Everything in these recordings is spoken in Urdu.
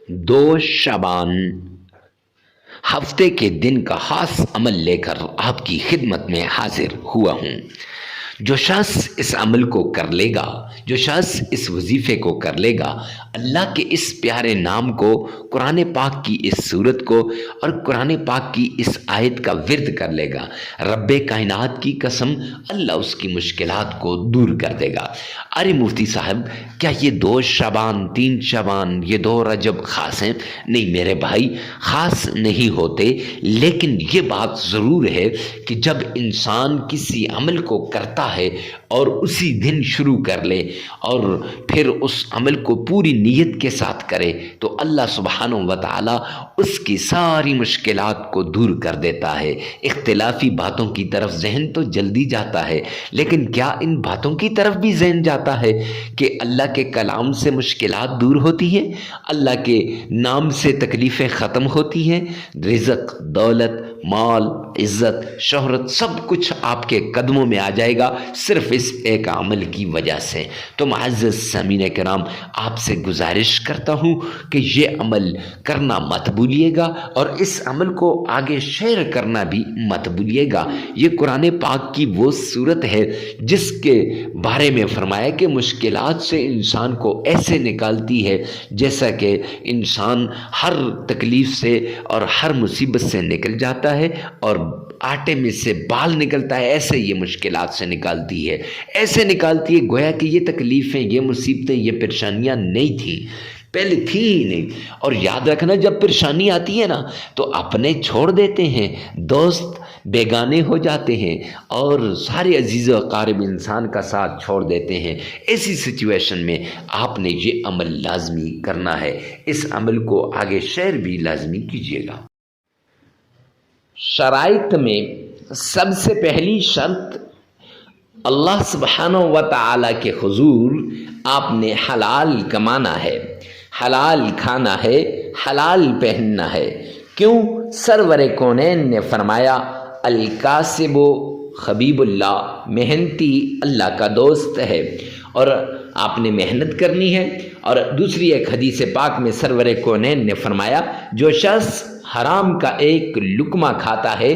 2 شعبان ہفتے کے دن کا خاص عمل لے کر آپ کی خدمت میں حاضر ہوا ہوں۔ جو شخص اس عمل کو کر لے گا، جو شخص اس وظیفے کو کر لے گا، اللہ کے اس پیارے نام کو، قرآن پاک کی اس صورت کو اور قرآن پاک کی اس آیت کا ورد کر لے گا، رب کائنات کی قسم اللہ اس کی مشکلات کو دور کر دے گا۔ ارے مفتی صاحب، کیا یہ 2 شعبان 3 شعبان یہ 2 رجب خاص ہیں؟ نہیں میرے بھائی، خاص نہیں ہوتے، لیکن یہ بات ضرور ہے کہ جب انسان کسی عمل کو کرتا ہے اور اسی دن شروع کر لے اور پھر اس عمل کو پوری نیت کے ساتھ کرے تو اللہ سبحانہ و تعالی اس کی ساری مشکلات کو دور کر دیتا ہے۔ اختلافی باتوں کی طرف ذہن تو جلدی جاتا ہے، لیکن کیا ان باتوں کی طرف بھی ذہن جاتا ہے کہ اللہ کے کلام سے مشکلات دور ہوتی ہیں، اللہ کے نام سے تکلیفیں ختم ہوتی ہیں، رزق، دولت، مال، عزت، شہرت سب کچھ آپ کے قدموں میں آ جائے گا صرف اس ایک عمل کی وجہ سے۔ تو معزز سامعین کرام، آپ سے گزارش کرتا ہوں کہ یہ عمل کرنا مت بھولیے گا اور اس عمل کو آگے شیئر کرنا بھی مت بھولیے گا۔ یہ قرآن پاک کی وہ صورت ہے جس کے بارے میں فرمایا کہ مشکلات سے انسان کو ایسے نکالتی ہے جیسا کہ انسان ہر تکلیف سے اور ہر مصیبت سے نکل جاتا ہے اور آٹے میں سے بال نکلتا ہے، ایسے یہ مشکلات سے نکالتی ہے، ایسے نکالتی ہے گویا کہ یہ تکلیفیں، یہ مصیبتیں، یہ پریشانیاں نہیں تھیں، پہلے تھی ہی نہیں۔ اور یاد رکھنا، جب پریشانی آتی ہے نا تو اپنے چھوڑ دیتے ہیں، دوست بیگانے ہو جاتے ہیں اور سارے عزیز و اقارب انسان کا ساتھ چھوڑ دیتے ہیں۔ ایسی سچویشن میں آپ نے یہ عمل لازمی کرنا ہے، اس عمل کو آگے شیئر بھی لازمی کیجیے گا۔ شرائط میں سب سے پہلی شرط، اللہ سبحانہ و تعالی کے حضور آپ نے حلال کمانا ہے، حلال کھانا ہے، حلال پہننا ہے۔ کیوں؟ سرور کونین نے فرمایا الکاسب حبیب اللہ، محنتی اللہ کا دوست ہے، اور آپ نے محنت کرنی ہے۔ اور دوسری ایک حدیث پاک میں سرور کونین نے فرمایا جو شخص حرام کا ایک لقمہ کھاتا ہے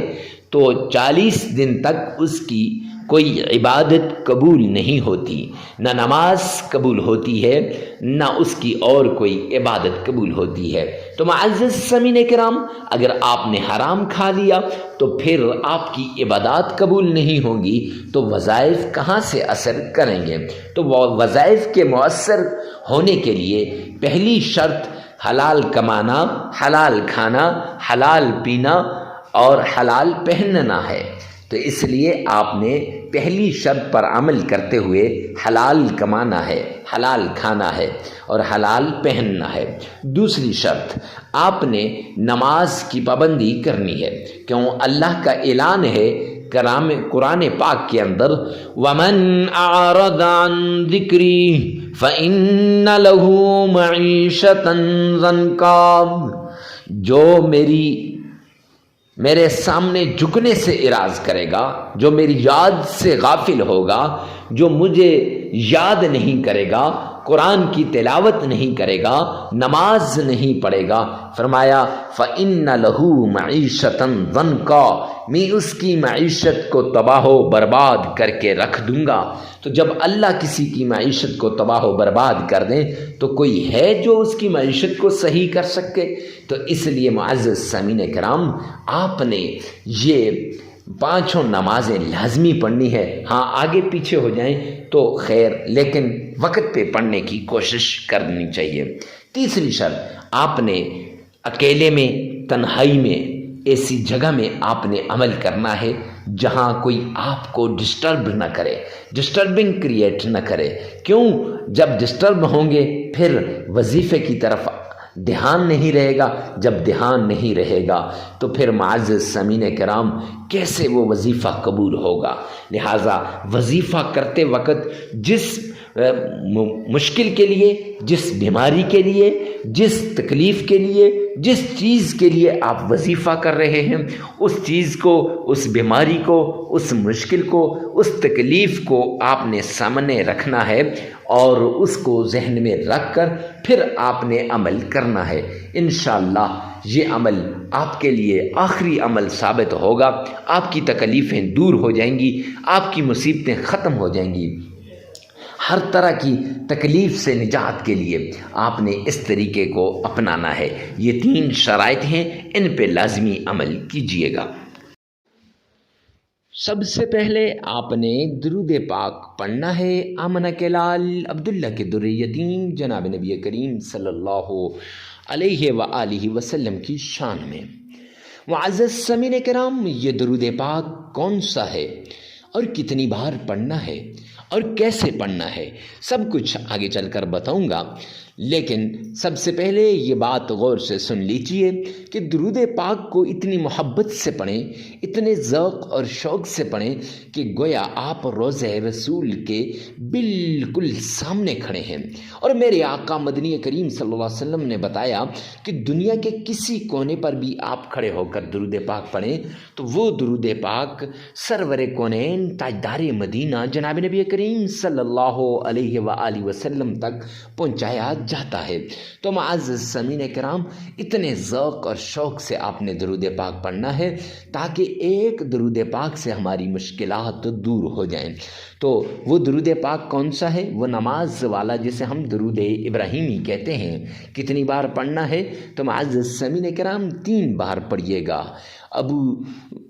تو 40 دن تک اس کی کوئی عبادت قبول نہیں ہوتی، نہ نماز قبول ہوتی ہے، نہ اس کی اور کوئی عبادت قبول ہوتی ہے۔ تو معزز سامعین کرام، اگر آپ نے حرام کھا لیا تو پھر آپ کی عبادات قبول نہیں ہوں گی تو وظائف کہاں سے اثر کریں گے؟ تو وہ وظائف کے مؤثر ہونے کے لیے پہلی شرط حلال کمانا، حلال کھانا، حلال پینا اور حلال پہننا ہے۔ تو اس لیے آپ نے پہلی شرط پر عمل کرتے ہوئے حلال کمانا ہے، حلال کھانا ہے اور حلال پہننا ہے۔ دوسری شرط، آپ نے نماز کی پابندی کرنی ہے، کیوں اللہ کا اعلان ہے قرآن پاک کے اندر وَمَنْ أَعْرَضَ عَنْ ذِكْرِي فَإِنَّ لَهُ مَعِيشَةً ضَنْكًا، جو میرے سامنے جھکنے سے اعراض کرے گا، جو میری یاد سے غافل ہوگا، جو مجھے یاد نہیں کرے گا، قرآن کی تلاوت نہیں کرے گا، نماز نہیں پڑھے گا، فرمایا فَإِنَّ لَهُ مَعِيشَةً ضَنْكًا، میں اس کی معیشت کو تباہ و برباد کر کے رکھ دوں گا۔ تو جب اللہ کسی کی معیشت کو تباہ و برباد کر دیں تو کوئی ہے جو اس کی معیشت کو صحیح کر سکے؟ تو اس لیے معزز سامعین کرام، آپ نے یہ 5 نمازیں لازمی پڑھنی ہے۔ ہاں آگے پیچھے ہو جائیں تو خیر، لیکن وقت پہ پڑھنے کی کوشش کرنی چاہیے۔ تیسری شرط، آپ نے اکیلے میں، تنہائی میں، ایسی جگہ میں آپ نے عمل کرنا ہے جہاں کوئی آپ کو ڈسٹرب نہ کرے، ڈسٹربنگ کریٹ نہ کرے۔ کیوں؟ جب ڈسٹرب ہوں گے پھر وظیفے کی طرف دھیان نہیں رہے گا، جب دھیان نہیں رہے گا تو پھر معزز سامعین کرام کیسے وہ وظیفہ قبول ہوگا؟ لہٰذا وظیفہ کرتے وقت جس مشکل کے لیے، جس بیماری کے لیے، جس تکلیف کے لیے، جس چیز کے لیے آپ وظیفہ کر رہے ہیں، اس چیز کو، اس بیماری کو، اس مشکل کو، اس تکلیف کو آپ نے سامنے رکھنا ہے اور اس کو ذہن میں رکھ کر پھر آپ نے عمل کرنا ہے۔ انشاءاللہ یہ عمل آپ کے لیے آخری عمل ثابت ہوگا، آپ کی تکلیفیں دور ہو جائیں گی، آپ کی مصیبتیں ختم ہو جائیں گی۔ ہر طرح کی تکلیف سے نجات کے لیے آپ نے اس طریقے کو اپنانا ہے۔ یہ 3 شرائط ہیں، ان پہ لازمی عمل کیجیے گا۔ سب سے پہلے آپ نے درود پاک پڑھنا ہے آمنہ کے لال عبداللہ کے در یتیم جناب نبی کریم صلی اللہ علیہ وآلہ وسلم کی شان میں۔ معزز سامعین کرام، یہ درود پاک کون سا ہے اور کتنی بار پڑھنا ہے اور کیسے پڑھنا ہے، سب کچھ آگے چل کر بتاؤں گا، لیکن سب سے پہلے یہ بات غور سے سن لیجئے کہ درود پاک کو اتنی محبت سے پڑھیں، اتنے ذوق اور شوق سے پڑھیں کہ گویا آپ روضہ رسول کے بالکل سامنے کھڑے ہیں۔ اور میرے آقا مدنی کریم صلی اللہ علیہ وسلم نے بتایا کہ دنیا کے کسی کونے پر بھی آپ کھڑے ہو کر درود پاک پڑھیں تو وہ درود پاک سرور کونین تاجدار مدینہ جناب نبی کریم صلی اللہ علیہ وآلہ وسلم تک پہنچایا جاتا ہے۔ تو معزز سامعین کرام، اتنے ذوق اور شوق سے آپ نے درود پاک پڑھنا ہے تاکہ ایک درود پاک سے ہماری مشکلات دور ہو جائیں۔ تو وہ درود پاک کون سا ہے؟ وہ نماز والا جسے ہم درود ابراہیمی کہتے ہیں۔ کتنی بار پڑھنا ہے؟ تو معزز سامعین کرام 3 بار پڑھیے گا۔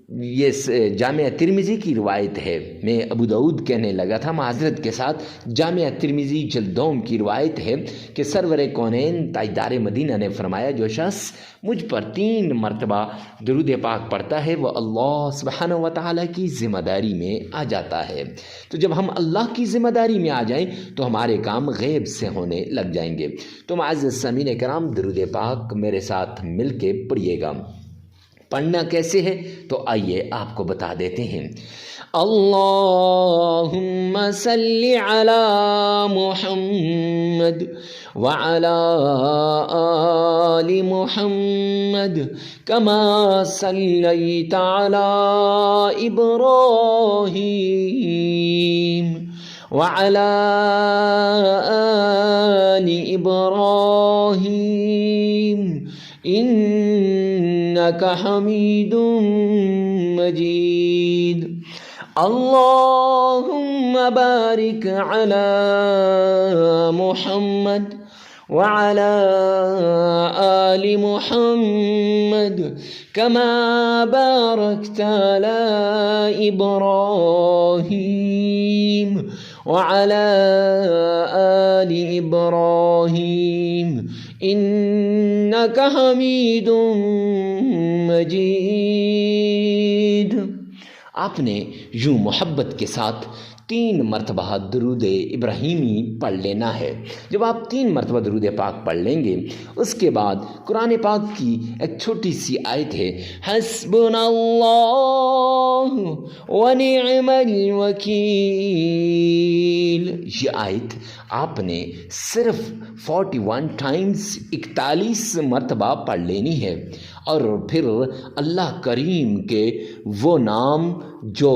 یہ جامع ترمذی کی روایت ہے، میں ابو داؤد کہنے لگا تھا، معذرت کے ساتھ، جامع ترمذی جلد 2 کی روایت ہے کہ سرور کونین تاجدار مدینہ نے فرمایا جو شخص مجھ پر 3 مرتبہ درود پاک پڑھتا ہے وہ اللہ سبحانہ و تعالیٰ کی ذمہ داری میں آ جاتا ہے۔ تو جب ہم اللہ کی ذمہ داری میں آ جائیں تو ہمارے کام غیب سے ہونے لگ جائیں گے۔ تو معزز سامعین کرام، درود پاک میرے ساتھ مل کے پڑھیے گا۔ پڑھنا کیسے ہے تو آئیے آپ کو بتا دیتے ہیں۔ اللہم صلی علی محمد وعلی آل محمد کما صلیت علی ابراہیم وعلی آل ابراہیم انک حمید مجید۔ اللہم بارک علی محمد وعلی آل محمد کما بارکت علی ابراہیم وعلی آل ابراہیم انک حمید مجید۔ آپ نے یوں محبت کے ساتھ 3 مرتبہ درود ابراہیمی پڑھ لینا ہے۔ جب آپ 3 مرتبہ درود پاک پڑھ لیں گے اس کے بعد قرآن پاک کی ایک چھوٹی سی آیت ہے، حسبنا اللہ ونعم الوکیل۔ یہ آیت آپ نے صرف 41 ٹائمز 41 مرتبہ پڑھ لینی ہے، اور پھر اللہ کریم کے وہ نام جو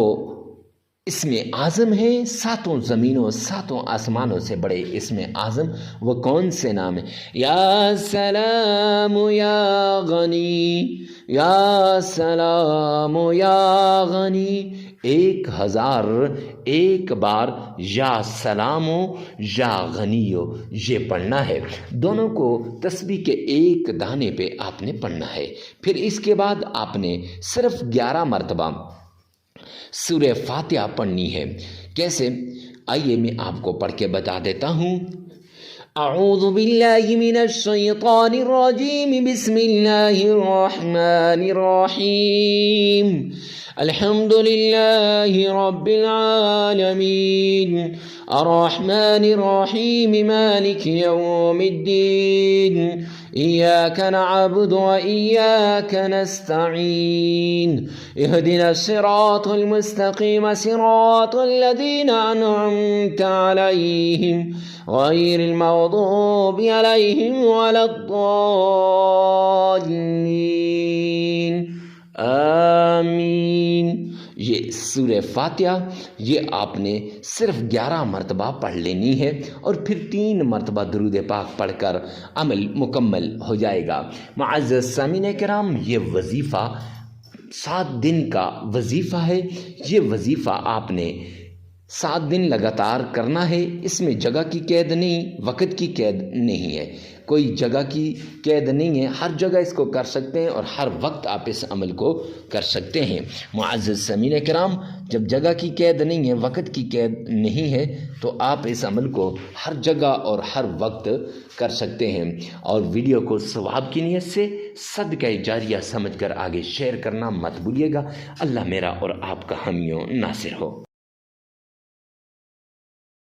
اسم اعظم ہے، 7 زمینوں 7 آسمانوں سے بڑے اسم اعظم، وہ کون سے نام ہیں؟ یا سلام یا غنی، یا سلام یا غنی، 1001 بار یا سلامو یا غنیو یہ پڑھنا ہے۔ دونوں کو تسبیح کے 1 دانے پہ آپ نے پڑھنا ہے۔ پھر اس کے بعد آپ نے صرف 11 مرتبہ سورہ فاتحہ پڑھنی ہے۔ کیسے؟ آئیے میں آپ کو پڑھ کے بتا دیتا ہوں۔ اعوذ باللہ من الشیطان الرجیم، بسم اللہ الرحمن الرحیم، الحمد للہ رب العالمین، الرحمن الرحیم، مالک یوم الدین، إياك نعبد وإياك نستعين، اهدنا الصراط المستقيم، صراط الذين أنعمت عليهم غير المغضوب عليهم ولا الضالين، آمين۔ یہ سورہ فاتحہ یہ آپ نے صرف 11 مرتبہ پڑھ لینی ہے اور پھر 3 مرتبہ درود پاک پڑھ کر عمل مکمل ہو جائے گا۔ معزز سامعین کرام، یہ وظیفہ 7 دن کا وظیفہ ہے۔ یہ وظیفہ آپ نے 7 دن لگاتار کرنا ہے۔ اس میں جگہ کی قید نہیں، وقت کی قید نہیں ہے، کوئی جگہ کی قید نہیں ہے، ہر جگہ اس کو کر سکتے ہیں اور ہر وقت آپ اس عمل کو کر سکتے ہیں۔ معزز سامعین کرام، جب جگہ کی قید نہیں ہے، وقت کی قید نہیں ہے، تو آپ اس عمل کو ہر جگہ اور ہر وقت کر سکتے ہیں۔ اور ویڈیو کو ثواب کی نیت سے صدقہ جاریہ سمجھ کر آگے شیئر کرنا مت بھولیے گا۔ اللہ میرا اور آپ کا حامی و ناصر ہو۔